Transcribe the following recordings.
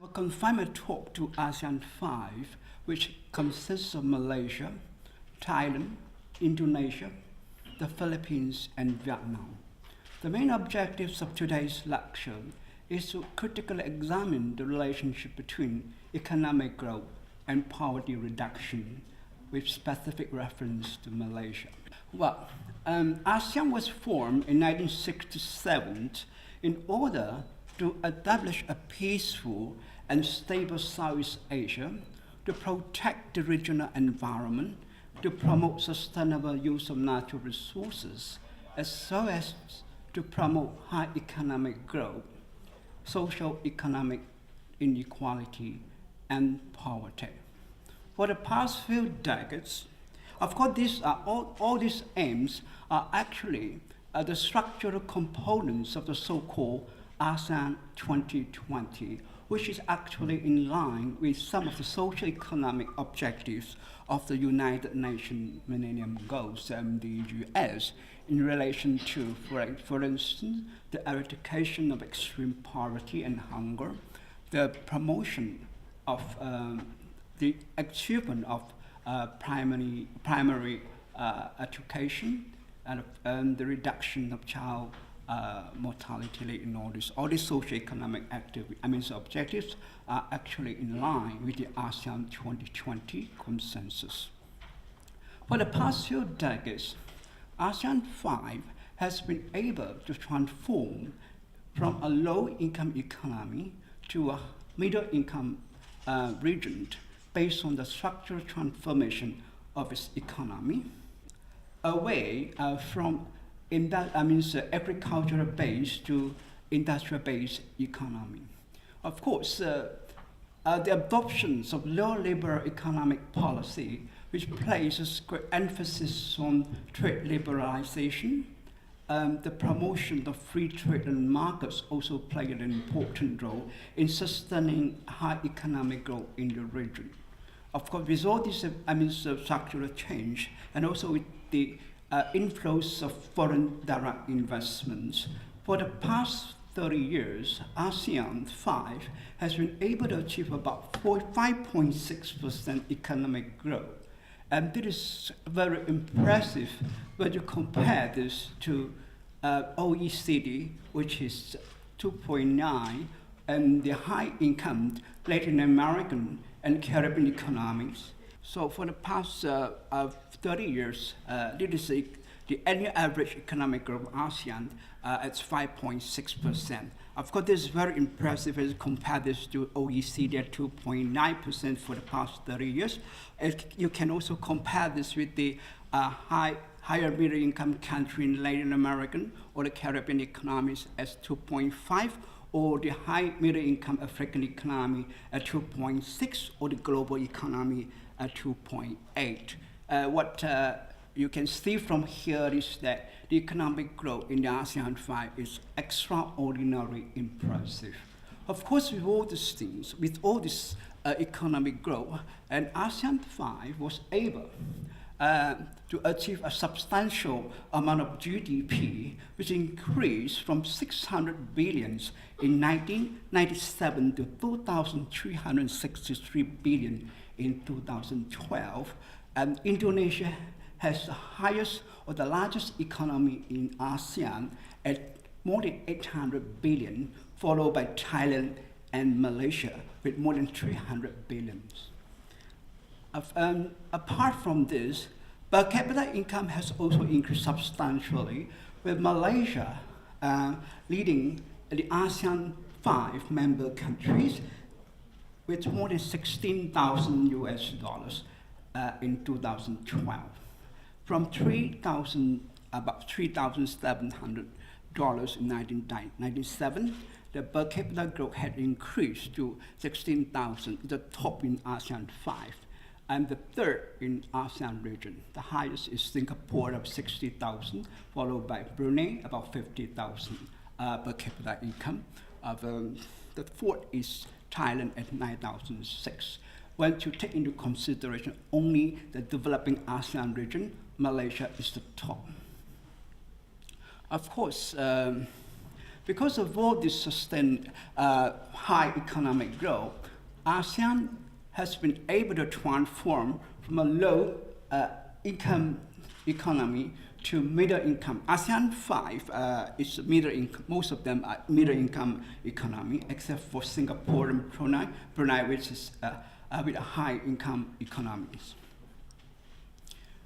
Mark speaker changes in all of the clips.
Speaker 1: We'll confine my talk to ASEAN 5, which consists of Malaysia, Thailand, Indonesia, the Philippines, and Vietnam. The main objectives of today's lecture is to critically examine the relationship between economic growth and poverty reduction, with specific reference to Malaysia. ASEAN was formed in 1967 in order to establish a peaceful and stable Southeast Asia, to protect the regional environment, to promote sustainable use of natural resources, as well as to promote high economic growth, social economic inequality, and poverty. For the past few decades, of course, all these aims are actually the structural components of the so-called ASEAN 2020, which is actually in line with some of the socio-economic objectives of the United Nations Millennium Goals, MDGs, in relation to, for instance, the eradication of extreme poverty and hunger, the promotion of the achievement of primary education, and the reduction of child mortality rate in all these socio-economic objectives are actually in line with the ASEAN 2020 consensus. For the past few decades, ASEAN 5 has been able to transform from a low-income economy to a middle-income region based on the structural transformation of its economy, away from agricultural-based to industrial-based economy. Of course, the adoptions of neoliberal economic policy, which places great emphasis on trade liberalization, the promotion of free trade and markets also played an important role in sustaining high economic growth in the region. Of course, with all this structural change, and also with the inflows of foreign direct investments, for the past 30 years, ASEAN 5 has been able to achieve about 5.6% economic growth. And this is very impressive when you compare this to OECD, which is 2.9, and the high income Latin American and Caribbean economies. So for the past 30 years, this is the annual average economic growth of ASEAN at 5.6%. Of course, this is very impressive as you compare this to OECD at 2.9% for the past 30 years. You can also compare this with the higher middle income country in Latin American or the Caribbean economies as 2.5, or the high middle income African economy at 2.6, or the global economy at 2.8. What you can see from here is that the economic growth in the ASEAN 5 is extraordinarily impressive. Of course, with all these things, with all this economic growth, and ASEAN 5 was able to achieve a substantial amount of GDP, which increased from 600 billions in 1997 to 2,363 billion in 2012. And Indonesia has the highest or the largest economy in ASEAN at more than 800 billion, followed by Thailand and Malaysia with more than 300 billions. Apart from this, per capita income has also increased substantially, with Malaysia leading the ASEAN 5 member countries with more than 16,000 US dollars in 2012. From about $3,700 in 1997, the per capita growth had increased to 16,000, the top in ASEAN 5, and the third in ASEAN region. The highest is Singapore of 60,000, followed by Brunei about 50,000 per capita income. The fourth is Thailand at 9,006. When you take into consideration only the developing ASEAN region, Malaysia is the top. Of course, Because of all this sustained high economic growth, ASEAN has been able to transform from a low income economy to middle income. ASEAN 5 is middle income. Most of them are middle income economy, except for Singapore and Brunei, which is with a high income economies.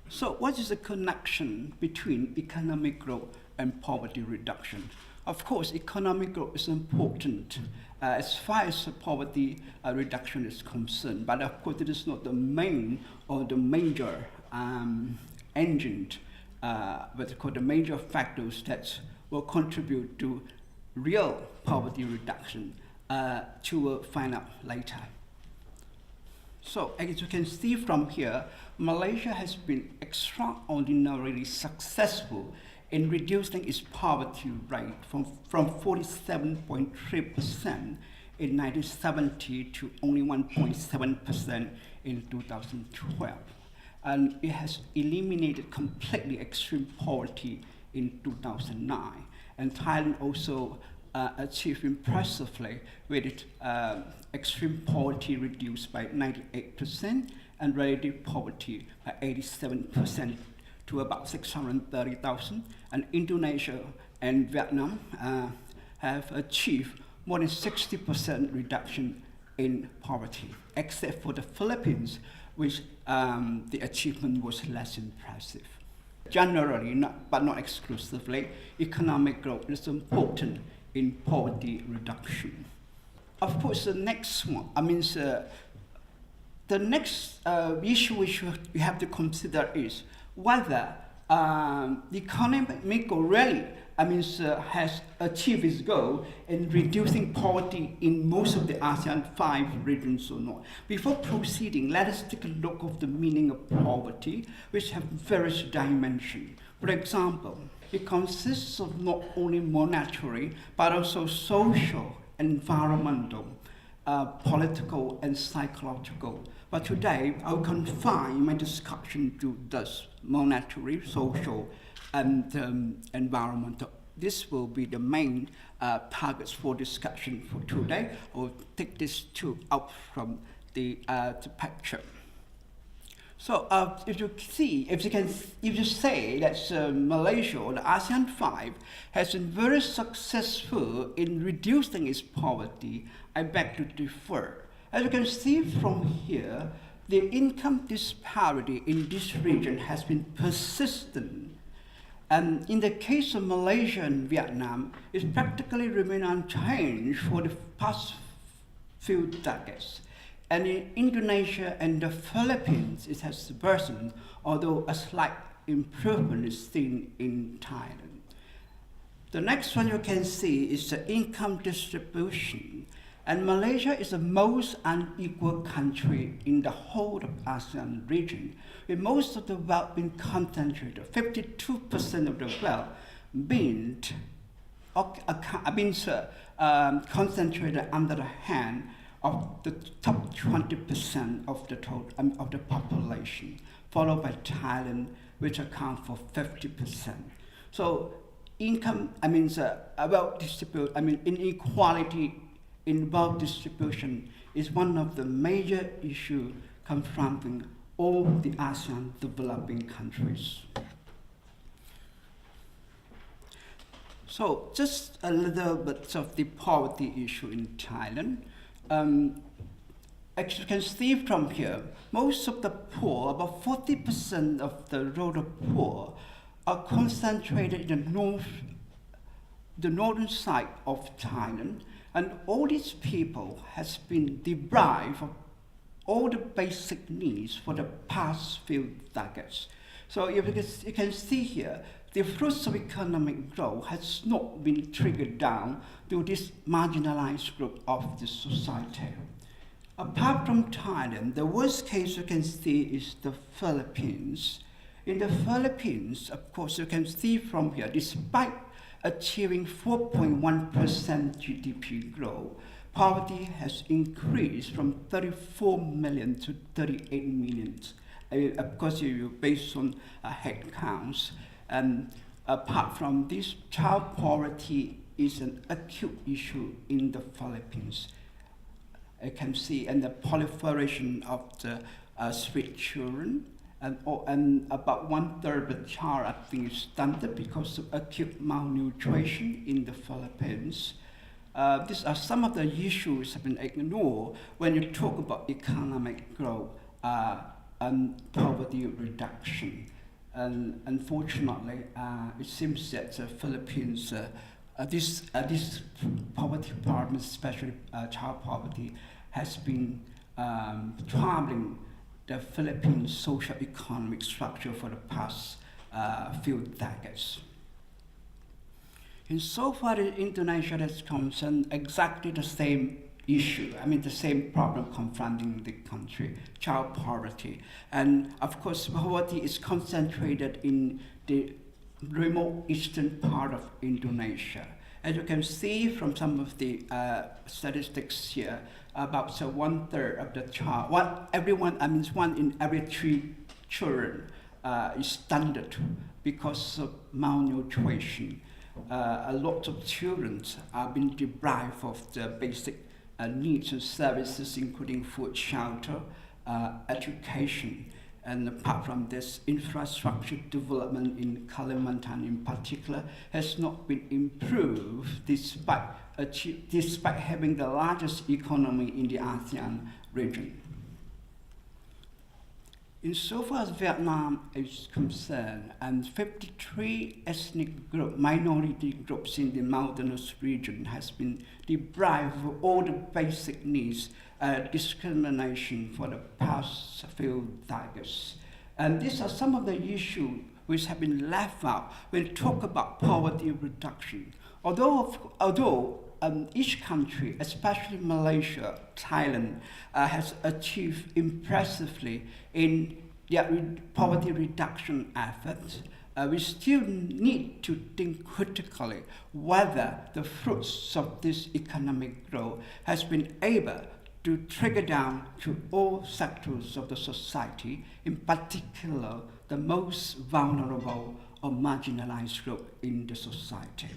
Speaker 1: So what is the connection between economic growth and poverty reduction? Of course, economic growth is important as far as poverty reduction is concerned, but of course it is not the main or the major engine, but called the major factors that will contribute to real poverty reduction, to will find out later. So as you can see from here, Malaysia has been extraordinarily successful in reducing its poverty rate from 47.3% in 1970 to only 1.7% in 2012. And it has eliminated completely extreme poverty in 2009. And Thailand also achieved impressively with its extreme poverty reduced by 98% and relative poverty by 87% to about 630,000. And Indonesia and Vietnam have achieved more than 60% reduction in poverty, except for the Philippines, which the achievement was less impressive. Generally, but not exclusively, economic growth is important in poverty reduction. Of course, the next one, the next issue which we have to consider is whether the economic growth really has achieved its goal in reducing poverty in most of the ASEAN 5 regions or not. Before proceeding, let us take a look at the meaning of poverty, which have various dimensions. For example, it consists of not only monetary, but also social, environmental, political, and psychological. But today, I'll confine my discussion to thus monetary, social, and environmental. This will be the main targets for discussion for today. I'll take this two out from the picture. So if you say that Malaysia or the ASEAN 5 has been very successful in reducing its poverty, I beg to differ. As you can see from here, the income disparity in this region has been persistent. And in the case of Malaysia and Vietnam, it's practically remained unchanged for the past few decades. And in Indonesia and the Philippines, it has worsened, although a slight improvement is seen in Thailand. The next one you can see is the income distribution. And Malaysia is the most unequal country in the whole of ASEAN region, with most of the wealth being concentrated, 52% of the wealth being concentrated under the hand of the top 20% of the total of the population, followed by Thailand, which accounts for 50%. So income, wealth distribution, inequality in wealth distribution is one of the major issues confronting all the ASEAN developing countries. So just a little bit of the poverty issue in Thailand. As you can see from here, most of the poor, about 40% of the rural poor, are concentrated in the northern side of Thailand. And all these people has been deprived of all the basic needs for the past few decades. So you can see here, the fruits of economic growth has not been triggered down to this marginalized group of the society. Apart from Thailand, the worst case you can see is the Philippines. In the Philippines, of course, you can see from here, despite achieving 4.1% GDP growth, poverty has increased from 34 million to 38 million. Of course, based on head counts. And apart from this, child poverty is an acute issue in the Philippines. You can see in the proliferation of the street children, and about 1/3 of the child, I think, is stunted because of acute malnutrition in the Philippines. These are some of the issues that have been ignored when you talk about economic growth and poverty reduction. And unfortunately, it seems that the Philippines, this poverty problem, especially child poverty, has been troubling the Philippine socio-economic structure for the past few decades. Insofar as Indonesia is concerned, exactly the same issue, the same problem confronting the country, child poverty. And of course, poverty is concentrated in the remote eastern part of Indonesia. As you can see from some of the statistics here, about 1/3 of the child, one in every 3 children is stunted because of malnutrition. A lot of children are being deprived of the basic needs and services, including food, shelter, education. And apart from this, infrastructure development in Kalimantan in particular has not been improved despite having the largest economy in the ASEAN region. Insofar as Vietnam is concerned, and 53 ethnic minority groups in the mountainous region has been deprived of all the basic needs, discrimination for the past few decades. And these are some of the issues which have been left out when we talk about poverty reduction. Although each country, especially Malaysia, Thailand, has achieved impressively in their poverty reduction efforts, we still need to think critically whether the fruits of this economic growth has been able to trigger down to all sectors of the society, in particular the most vulnerable or marginalized group in the society.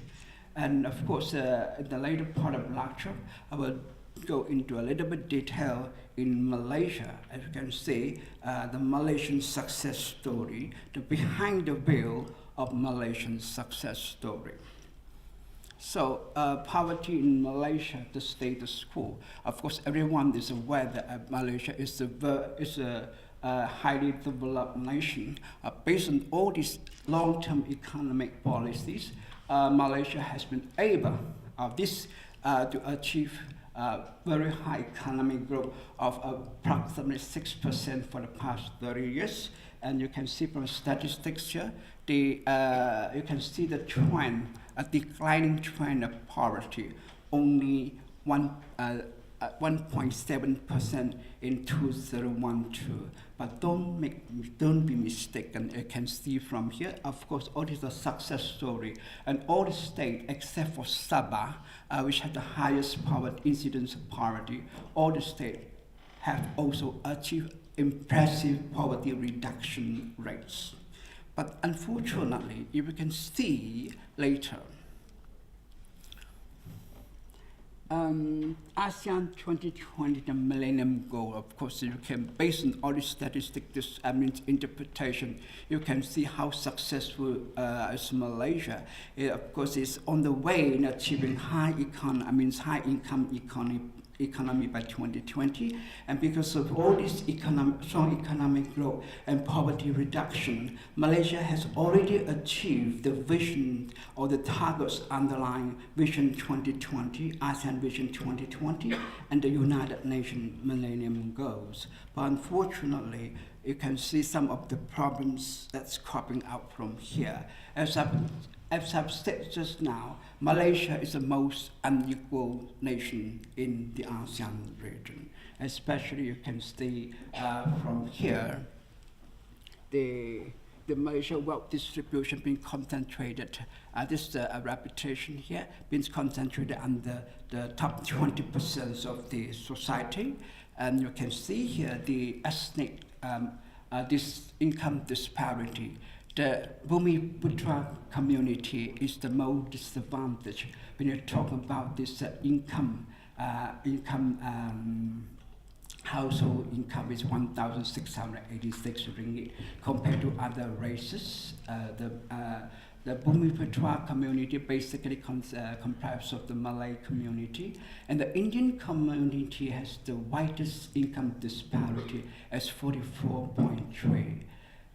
Speaker 1: And of course, in the later part of the lecture, I will go into a little bit detail in Malaysia. As you can see, the Malaysian success story, the behind the veil of Malaysian success story. So poverty in Malaysia, the status quo. Of course, everyone is aware that Malaysia is a highly developed nation. Based on all these long-term economic policies, Malaysia has been able to achieve very high economic growth of approximately 6% for the past 30 years. And you can see from statistics here, you can see the trend, a declining trend of poverty, only 1.7% in 2012. But don't be mistaken. You can see from here, of course, all is a success story, and all the states except for Sabah, which had the highest incidence of poverty, all the states have also achieved impressive poverty reduction rates. But unfortunately, if you can see later, ASEAN 2020, the Millennium Goal, of course, you can, based on all the statistics, interpretation, you can see how successful is Malaysia. Of course, it's on the way in achieving high income economy by 2020, and because of all this strong economic growth and poverty reduction, Malaysia has already achieved the vision or the targets underlying Vision 2020, ASEAN Vision 2020, and the United Nations Millennium Goals. But unfortunately, you can see some of the problems that's cropping out from here. As I've said just now, Malaysia is the most unequal nation in the ASEAN region. Especially you can see from here, the Malaysia wealth distribution being concentrated. This reputation here being concentrated under the top 20% of the society. And you can see here the ethnic this income disparity. the Bumiputra community is the most disadvantaged when you talk about this household income is 1,686 ringgit compared to other races. The Bumiputra community basically comprises of the Malay community, and the Indian community has the widest income disparity as 44.3.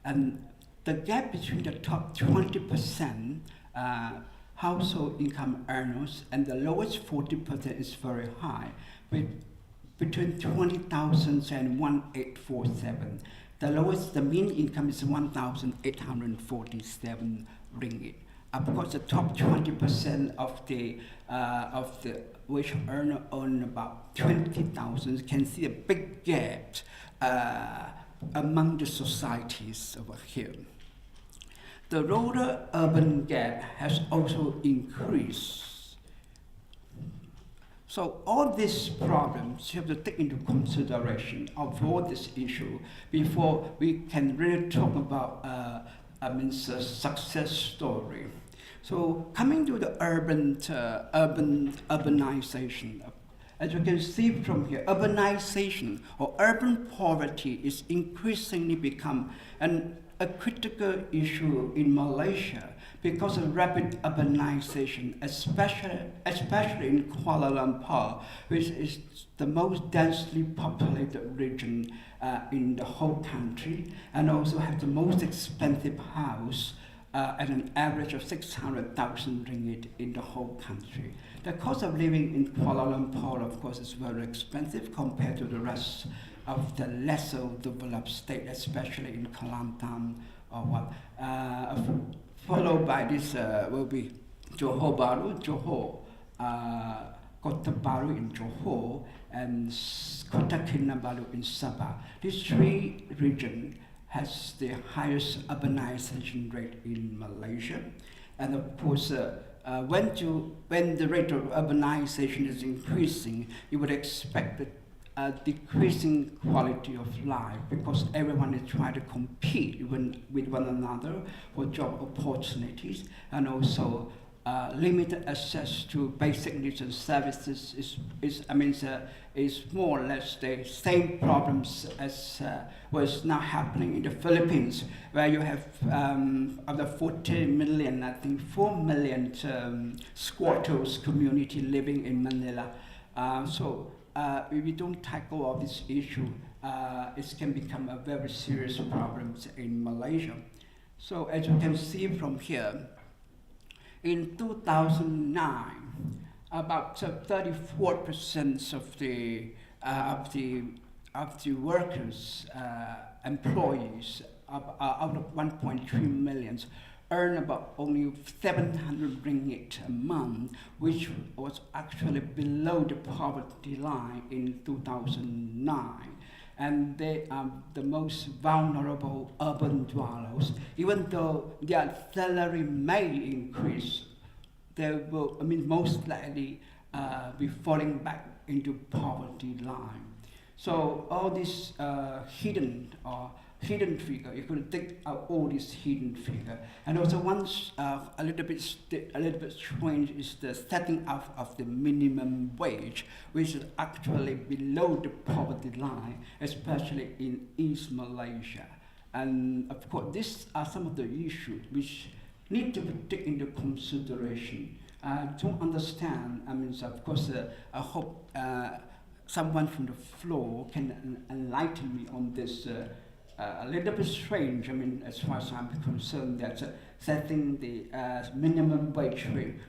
Speaker 1: And the gap between the top 20% household income earners and the lowest 40% is very high, with between 20,000 and 1,847. The lowest, the mean income is 1,847 ringgit. Of course, the top 20% of the wage earner earn about 20,000. You can see a big gap among the societies over here. The rural-urban gap has also increased. So all these problems you have to take into consideration of all this issue before we can really talk about a success story. So coming to the urbanization, as you can see from here, urbanization or urban poverty is increasingly become a critical issue in Malaysia because of rapid urbanization, especially in Kuala Lumpur, which is the most densely populated region in the whole country, and also have the most expensive house at an average of 600,000 ringgit in the whole country. The cost of living in Kuala Lumpur, of course, is very expensive compared to the rest of the lesser developed state, especially in Kelantan or what. Followed by this will be Johor Bahru, Johor, Kota Baru in Johor, and Kota Kinabalu in Sabah. These three regions has the highest urbanization rate in Malaysia. And of course, when the rate of urbanization is increasing, you would expect that decreasing quality of life because everyone is trying to compete with one another for job opportunities, and also limited access to basic needs and services is more or less the same problems as was now happening in the Philippines, where you have of the 40 million, I think 4 million squatters community living in Manila. If we don't tackle all this issue, it can become a very serious problem in Malaysia. So as you can see from here, in 2009, about 34% of the workers, employees, out of 1.3 million, earn about only 700 ringgit a month, which was actually below the poverty line in 2009. And they are the most vulnerable urban dwellers. Even though their salary may increase, they will, most likely be falling back into poverty line. So all these hidden figure, you could take out all these hidden figure. And also once a little bit strange is the setting up of the minimum wage, which is actually below the poverty line, especially in East Malaysia. And of course, these are some of the issues which need to be taken into consideration. To understand, of course, I hope someone from the floor can enlighten me on this. A little bit strange, as far as I'm concerned, that setting the minimum wage rate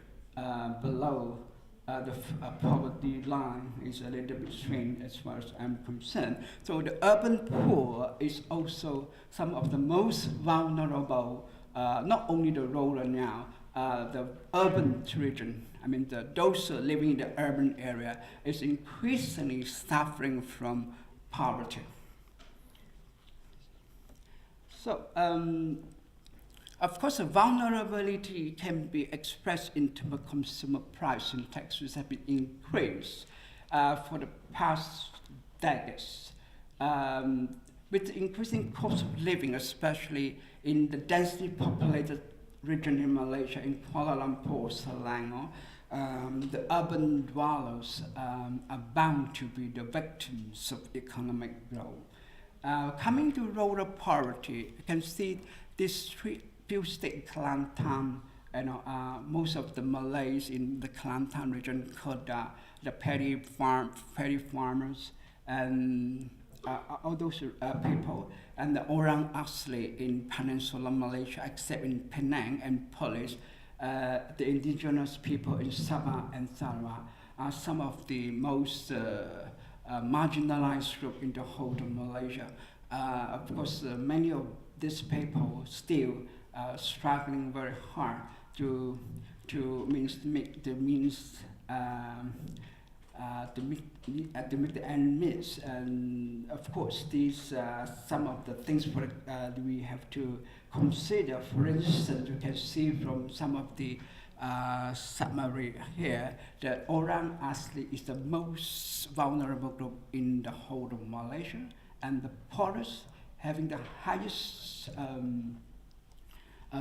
Speaker 1: below the poverty line is a little bit strange as far as I'm concerned. So the urban poor is also some of the most vulnerable, not only the rural now, the urban region. Those living in the urban area is increasingly suffering from poverty. So, of course, the vulnerability can be expressed in terms of consumer price index, which have been increased for the past decades. with the increasing cost of living, especially in the densely populated region in Malaysia, in Kuala Lumpur, Selangor, the urban dwellers are bound to be the victims of economic growth. Coming to rural poverty, you can see this few state Kelantan, most of the Malays in the Kelantan region, Kedah, the paddy farmers, and all those people, and the Orang Asli in Peninsular Malaysia, except in Penang and Perlis, the indigenous people in Sabah and Sarawak are some of the most marginalized group in the whole of Malaysia. Of course, many of these people still struggling very hard to make the means to meet the end meets, and of course these some of the things we have to consider. For instance, you can see from some of the summary here that Orang Asli is the most vulnerable group in the whole of Malaysia, and the poorest, having the highest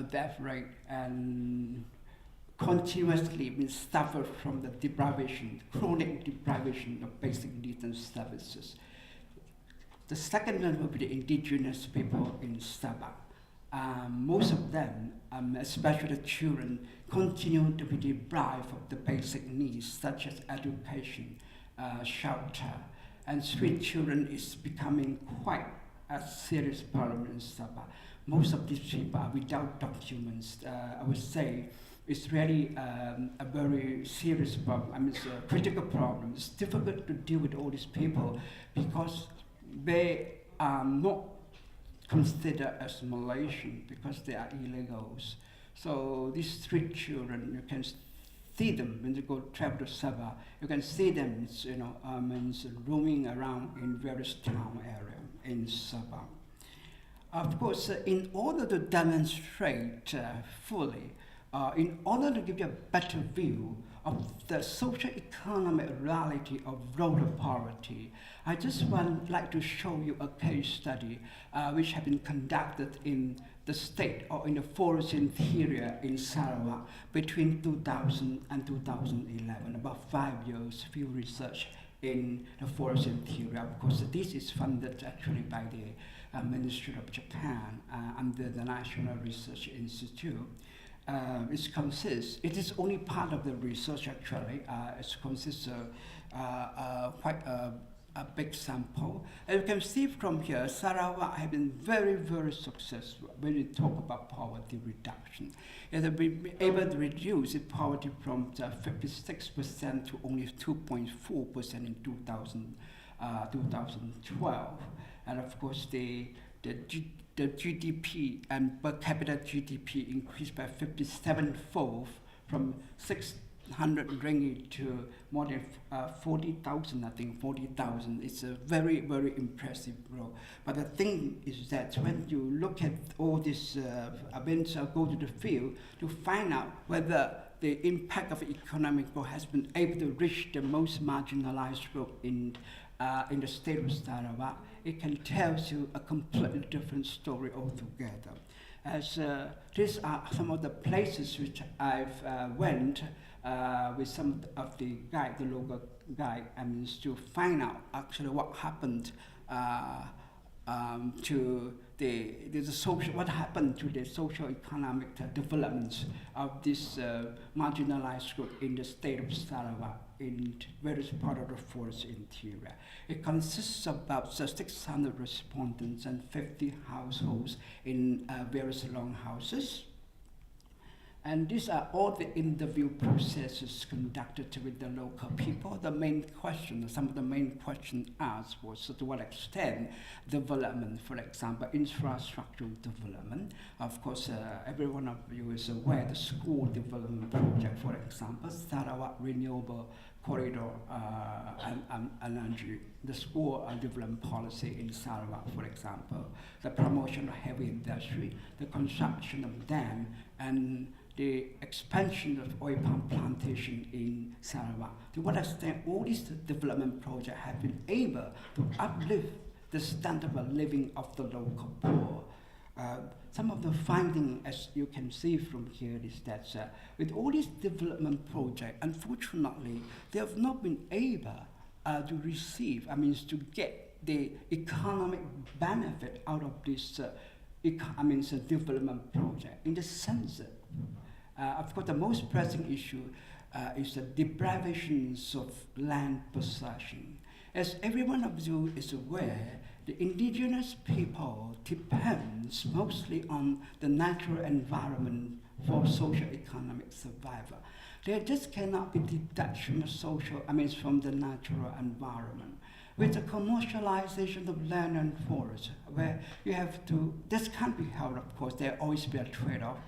Speaker 1: death rate, and continuously been suffered from the deprivation, chronic deprivation of basic needs and services. The second one will be the indigenous people in Sabah. Most of them, especially the children, continue to be deprived of the basic needs such as education, shelter, and street children is becoming quite a serious problem in Sabah. Most of these people are without documents. I would say it's really a very serious problem. I mean, it's a critical problem. It's difficult to deal with all these people because they are not considered as Malaysian because they are illegals. So these street children, you can see them when you go travel to Sabah. You can see them, roaming around in various town areas in Sabah. Of course, in order to demonstrate fully, in order to give you a better view of the socio-economic reality of rural poverty, I just like to show you a case study which has been conducted in the state or in the forest interior in Sarawak between 2000 and 2011, about 5 years, field research in the forest interior. Of course, this is funded actually by the Ministry of Japan under the National Research Institute. It is only part of the research actually. It consists of quite a big sample. And you can see from here, Sarawak has been very, very successful when we talk about poverty reduction. It has been able to reduce its poverty from 56% to only 2.4% in 2012. And of course, the GDP and per capita GDP increased by 57-fold from 600 ringgit to more than 40,000, I think 40,000. It's a very, very impressive growth. But the thing is that when you look at all these events, go to the field to find out whether the impact of economic growth has been able to reach the most marginalized group in the state of Sarawak, it can tell you a completely different story altogether. As these are some of the places which I've went with some of the guide, the local guide, to find out actually what happened to the social, what happened to the socio-economic developments of this marginalized group in the state of Sarawak in various parts of the forest interior. It consists of about 600 respondents and 50 households in various longhouses. And these are all the interview processes conducted with the local people. The main question, some of the main questions asked was to what extent development, for example, infrastructural development. Of course, every one of you is aware the school development project, for example, Sarawak Renewable Corridor and energy, the school development policy in Sarawak, for example, the promotion of heavy industry, the construction of dam, and the expansion of oil palm plantation in Sarawak. To what extent all these development projects have been able to uplift the standard of living of the local poor. Some of the findings, as you can see from here, is that with all these development projects, unfortunately, they have not been able to receive, to get the economic benefit out of this development project. In the sense that, of course, the most pressing issue is the deprivations of land possession. As every one of you is aware, the indigenous people depends mostly on the natural environment for socio-economic survival. They just cannot be detached from from the natural environment. With the commercialization of land and forest, where you have to, this can't be held, of course, there always be a trade-off.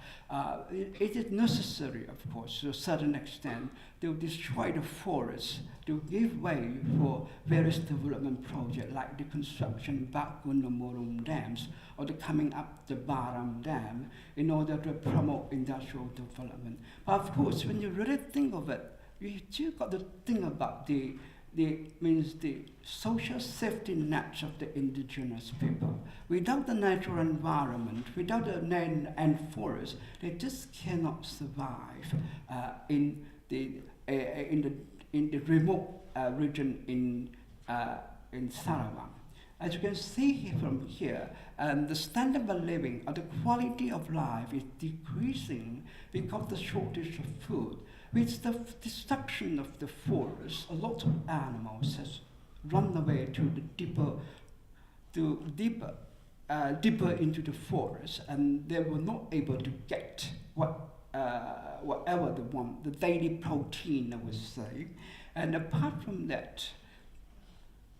Speaker 1: It is necessary, of course, to a certain extent, to destroy the forest, to give way for various development projects like the construction of Bakunamurum dams or the coming up the Baram Dam in order to promote industrial development. But of course, when you really think of it, you still got to think about the social safety nets of the indigenous people. Without the natural environment, without the land and forest, they just cannot survive in the remote region in Syarahan. As you can see from here, the standard of living or the quality of life is decreasing because of the shortage of food. With the destruction of the forest, a lot of animals has run away to the deeper into the forest, and they were not able to get whatever they want, the daily protein, I would say. And apart from that,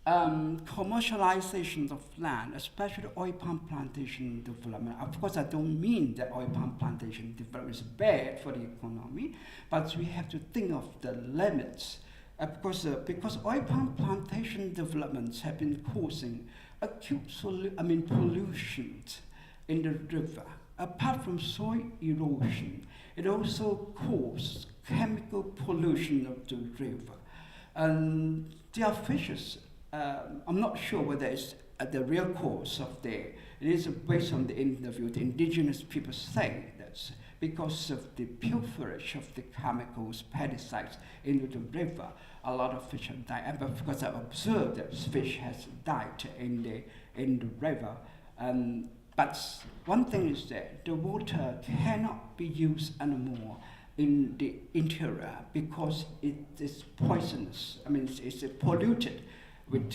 Speaker 1: commercialization of land, especially oil palm plantation development. Of course, I don't mean that oil palm plantation development is bad for the economy, but we have to think of the limits. Because oil palm plantation developments have been causing acute pollution in the river. Apart from soil erosion, it also causes chemical pollution of the river. And there are fishes. I'm not sure whether it's the real cause of it is based on the interview. The indigenous people say that's because of the pilferage of the chemicals, pesticides into the river. A lot of fish have died. And of course, I've observed that fish has died in the river. But one thing is that the water cannot be used anymore in the interior because it is poisonous. It's polluted with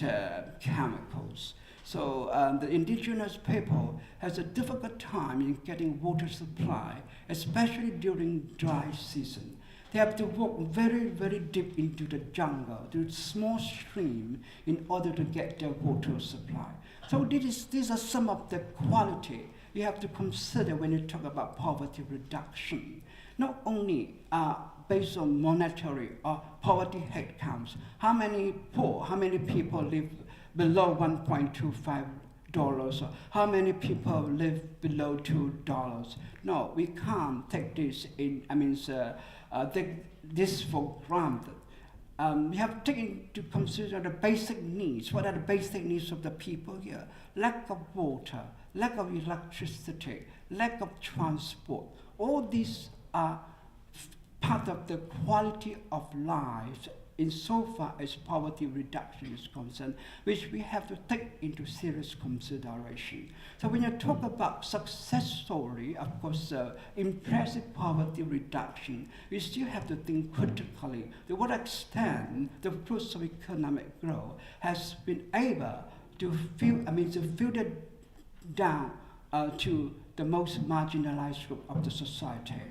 Speaker 1: chemicals. So the indigenous people has a difficult time in getting water supply, especially during dry season. They have to walk very, very deep into the jungle, to a small stream, in order to get their water supply. So these are some of the quality you have to consider when you talk about poverty reduction. Not only based on monetary or poverty head counts, how many people live below $1.25, or how many people live below $2. No, we can't take this take this for granted. We have to take into consideration the basic needs. What are the basic needs of the people here? Lack of water, lack of electricity, lack of transport. All these are part of the quality of life insofar as poverty reduction is concerned, which we have to take into serious consideration. So when you talk about success story, of course, impressive poverty reduction, we still have to think critically to what extent the fruits of economic growth has been able to filter down to the most marginalized group of the society.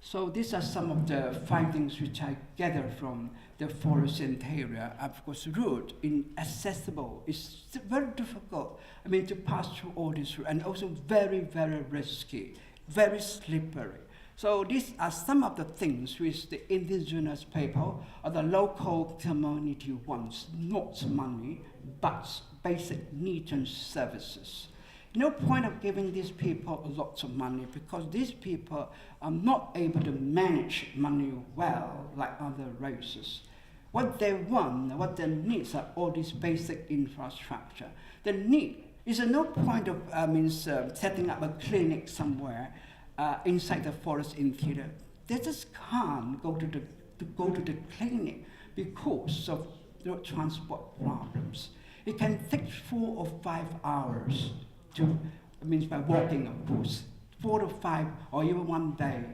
Speaker 1: So these are some of the findings which I gathered from the forest interior. Of course, route inaccessible. It's very difficult, to pass through all this route, and also very, very risky, very slippery. So these are some of the things which the indigenous people or the local community wants, not money, but basic needs and services. No point of giving these people lots of money because these people are not able to manage money well like other races. What they want, what their needs are all this basic infrastructure. The need is no point of setting up a clinic somewhere inside the forest interior. They just can't go to the clinic because of transport problems. It can take 4 or 5 hours to, by walking, of course, 4 to 5 or even one day,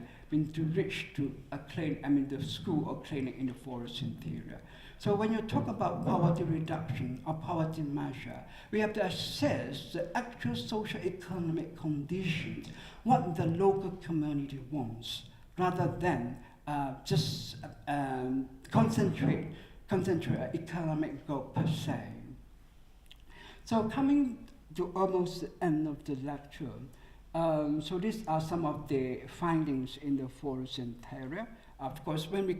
Speaker 1: to reach to a clinic, the school or clinic in the forest interior. So when you talk about poverty reduction or poverty measure, we have to assess the actual socio-economic conditions, what the local community wants, rather than just concentrate economic goal per se. So coming to almost the end of the lecture, so these are some of the findings in the forest interior. Of course, when we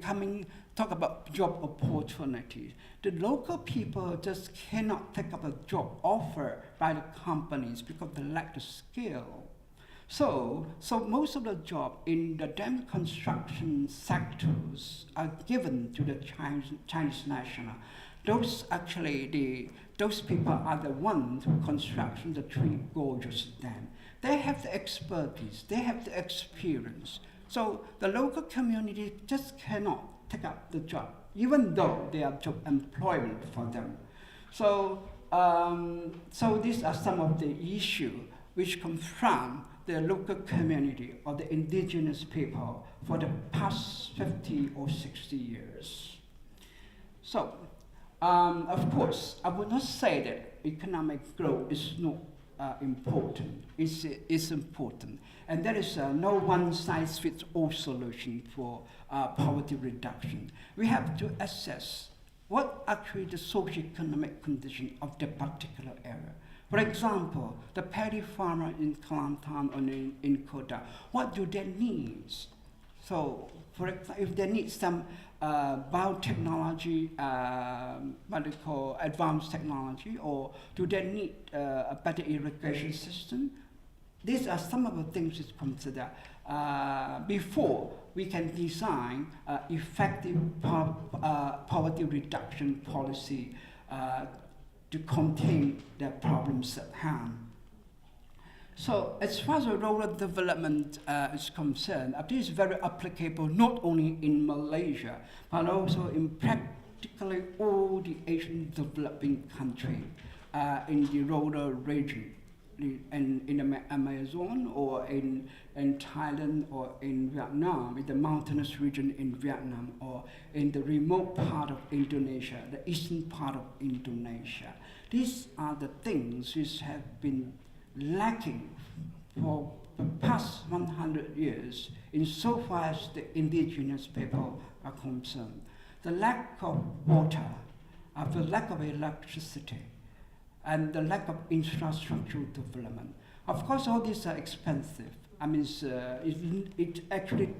Speaker 1: talk about job opportunities, the local people just cannot take up a job offered by the companies because they lack the skill. So most of the jobs in the dam construction sectors are given to the Chinese national. Those people are the ones who construct the Three Gorges Dam. They have the expertise, they have the experience. So the local community just cannot take up the job, even though they are job employment for them. So these are some of the issues which confront the local community or the indigenous people for the past 50 or 60 years. So, of course, I would not say that economic growth is not important. It's important. And there is no one-size-fits-all solution for poverty reduction. We have to assess what actually the socio-economic condition of the particular area. For example, the paddy farmer in Kelantan or in Kota, what do they need? So, for example, if they need some biotechnology, what they call advanced technology, or do they need a better irrigation system? These are some of the things to consider before we can design effective poverty reduction policy to contain the problems at hand. So as far as the rural development is concerned, this is very applicable not only in Malaysia, but also in practically all the Asian developing countries in the rural region, in the Amazon or in Thailand or in Vietnam, in the mountainous region in Vietnam, or in the remote part of Indonesia, the eastern part of Indonesia. These are the things which have been lacking for the past 100 years insofar as the indigenous people are concerned. The lack of water, the lack of electricity, and the lack of infrastructural development. Of course, all these are expensive. It actually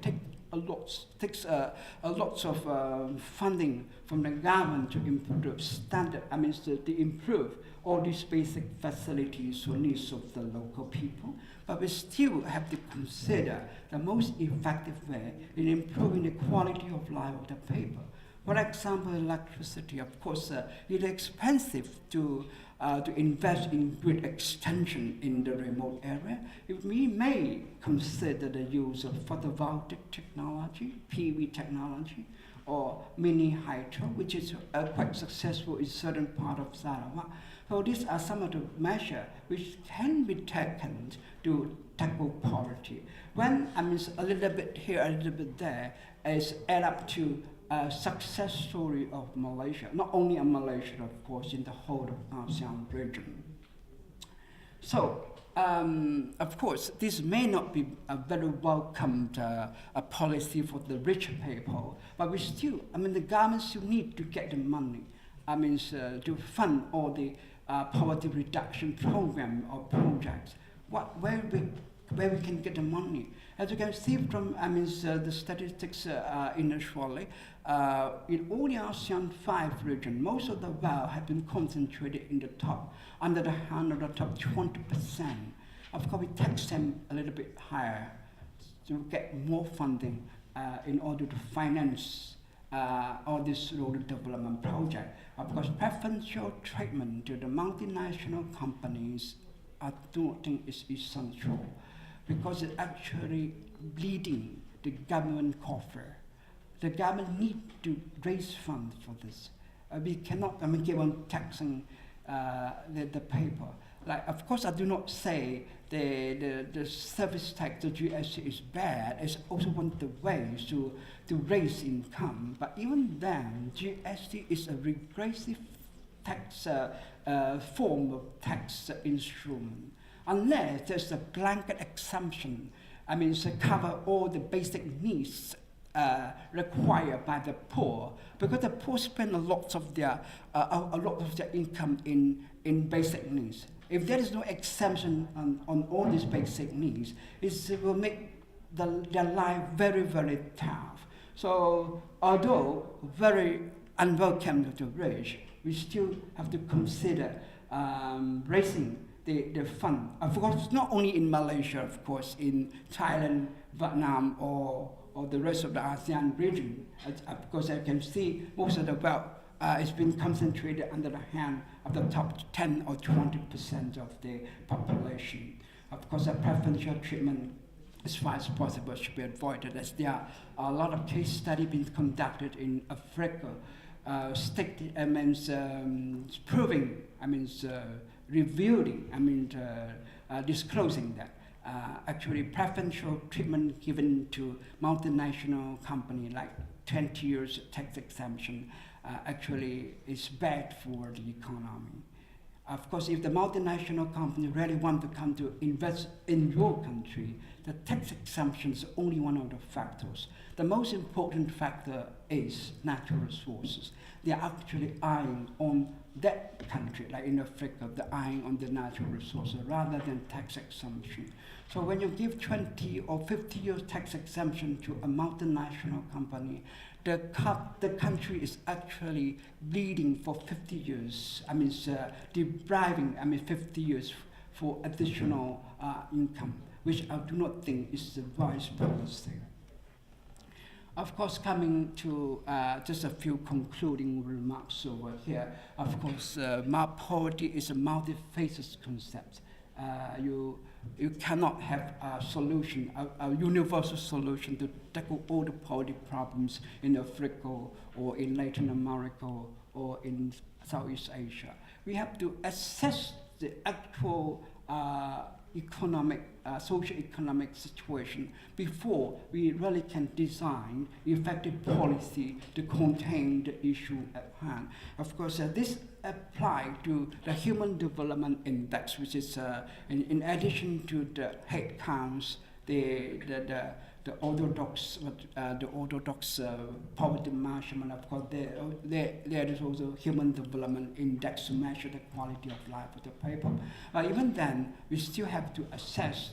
Speaker 1: takes a lot of funding from the government to improve to improve all these basic facilities or needs of the local people. But we still have to consider the most effective way in improving the quality of life of the people. For example, electricity. Of course, it is expensive to invest in grid extension in the remote area. We may consider the use of photovoltaic technology, PV technology, or mini hydro, which is quite successful in certain part of Sarawak. So these are some of the measures which can be taken to tackle poverty. When a little bit here, a little bit there, is add up to a success story of Malaysia, not only in Malaysia, of course, in the whole of ASEAN region. So, of course, this may not be a very welcomed a policy for the rich people, but we still, the government still need to get the money, to fund all the poverty reduction program or projects. Where we can get the money. As you can see from the statistics initially, in all the ASEAN 5 region, most of the wealth have been concentrated in the top, under the hand of the top 20%. Of course, we tax them a little bit higher to get more funding in order to finance all this rural development project. Of course, preferential treatment to the multinational companies, I don't think is essential because it actually bleeding the government coffer. The government need to raise funds for this. We cannot, keep on taxing the paper. Like, of course, I do not say the service tax, the GST is bad. It's also one of the ways to raise income. But even then, GST is a regressive tax form of tax instrument. Unless there's a blanket exemption, to cover all the basic needs required by the poor, because the poor spend a lot of their income in basic needs. If there is no exemption on all these basic needs, it will make their life very, very tough. So although very unwelcome to the rich, we still have to consider raising the fund. Of course, not only in Malaysia, of course, in Thailand, Vietnam, or the rest of the ASEAN region. Because I can see most of the wealth it's been concentrated under the hand of the top 10 or 20% of the population. Of course, a preferential treatment as far as possible should be avoided, as there are a lot of case studies being conducted in Africa, proving, revealing, disclosing that actually preferential treatment given to multinational company like 20 years tax exemption actually is bad for the economy. Of course, if the multinational company really want to come to invest in your country, the tax exemption is only one of the factors. The most important factor is natural resources. They are actually eyeing on that country, like in Africa, they're eyeing on the natural resources rather than tax exemption. So when you give 20 or 50 years tax exemption to a multinational company, the country is actually bleeding for 50 years. Depriving 50 years for additional income, which I do not think is the wise policy. Of course, coming to just a few concluding remarks over here. Of course, poverty is a multifaceted concept. You cannot have a solution, a universal solution to tackle all the poverty problems in Africa or in Latin America or in Southeast Asia. We have to assess the actual socio-economic situation before we really can design effective policy to contain the issue at hand. Of course, this applies to the Human Development Index, which is in addition to the head counts, the orthodox poverty measurement. Of course, there is also Human Development Index to measure the quality of life of the people. Even then, we still have to assess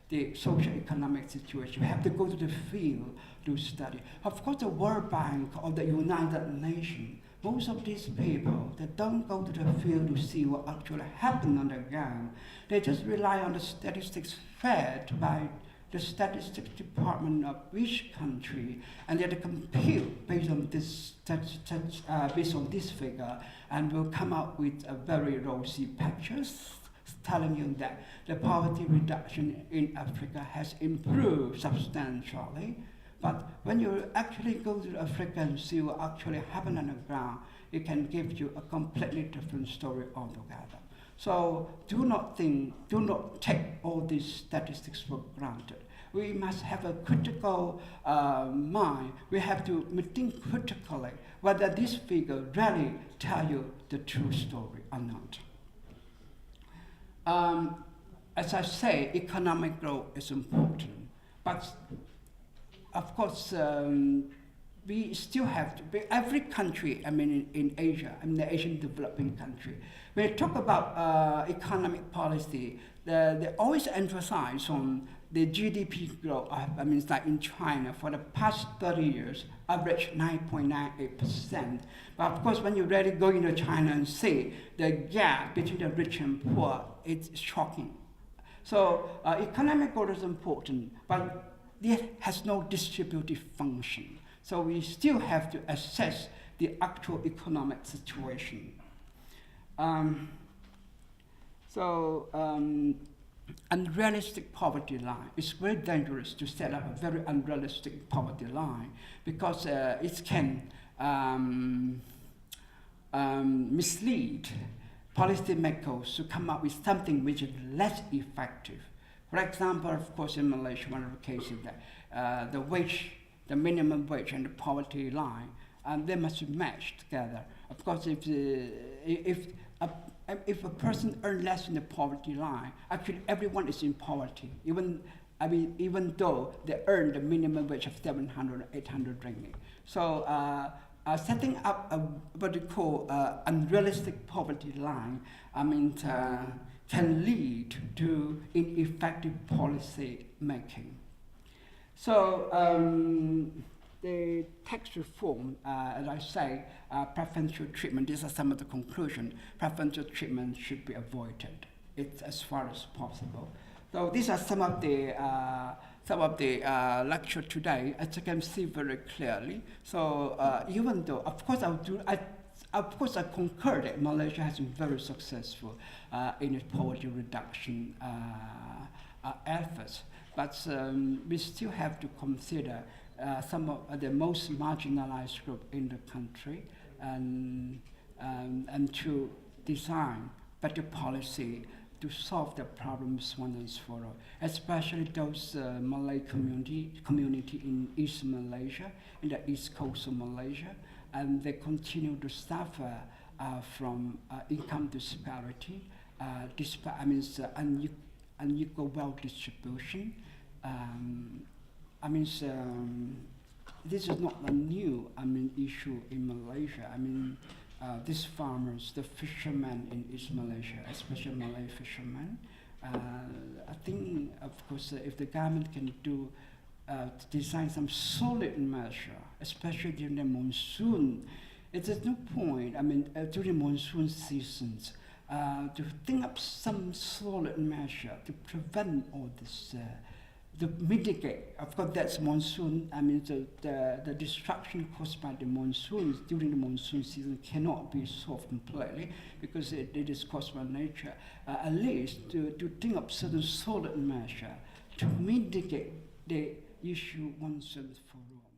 Speaker 1: the socio-economic situation. We have to go to the field to study. Of course, the World Bank or the United Nations, most of these people, they don't go to the field to see what actually happened on the ground. They just rely on the statistics fed by the statistics department of each country, and they compute based on this figure, and will come out with a very rosy pictures telling you that the poverty reduction in Africa has improved substantially. But when you actually go to Africa and see what actually happened on the ground, it can give you a completely different story altogether. So do not take all these statistics for granted. We must have a critical mind. We have to think critically whether this figure really tell you the true story or not. As I say, economic growth is important, but of course, we still have to be, every country, in Asia, the Asian developing country, when you talk about economic policy, they always emphasize on the GDP growth. It's like in China, for the past 30 years, average 9.98%. But of course, when you really go into China and see the gap between the rich and poor, it's shocking. So economic growth is important, but it has no distributive function. So we still have to assess the actual economic situation. Unrealistic poverty line. It's very dangerous to set up a very unrealistic poverty line because it can mislead policymakers to come up with something which is less effective. For example, of course, in Malaysia, one of the cases that the minimum wage and the poverty line, they must be matched together. Of course, if a person earns less than the poverty line, actually everyone is in poverty, even though they earn the minimum wage of 700 or 800 ringgit. So setting up what we call unrealistic poverty line, can lead to ineffective policy making. So the tax reform, as I say, preferential treatment, these are some of the conclusions. Preferential treatment should be avoided as far as possible. So these are some of the lecture today, as you can see very clearly. So even though, of course, I concur that Malaysia has been very successful in its poverty reduction efforts, but we still have to consider some of the most marginalized group in the country and to design better policy to solve the problems once and for all, especially those Malay community in East Malaysia, in the east coast of Malaysia, and they continue to suffer from income disparity, unequal wealth distribution. This is not a new issue in Malaysia. These farmers, the fishermen in East Malaysia, especially Malay fishermen, I think, of course, if the government can do design some solid measure, especially during the monsoon, it is no point. During monsoon seasons, to think up some solid measure to prevent all this. To mitigate, of course, that's monsoon. The destruction caused by the monsoons during the monsoon season cannot be solved completely because it is caused by nature. At least to think of certain solid measure to mitigate the issue once and for all.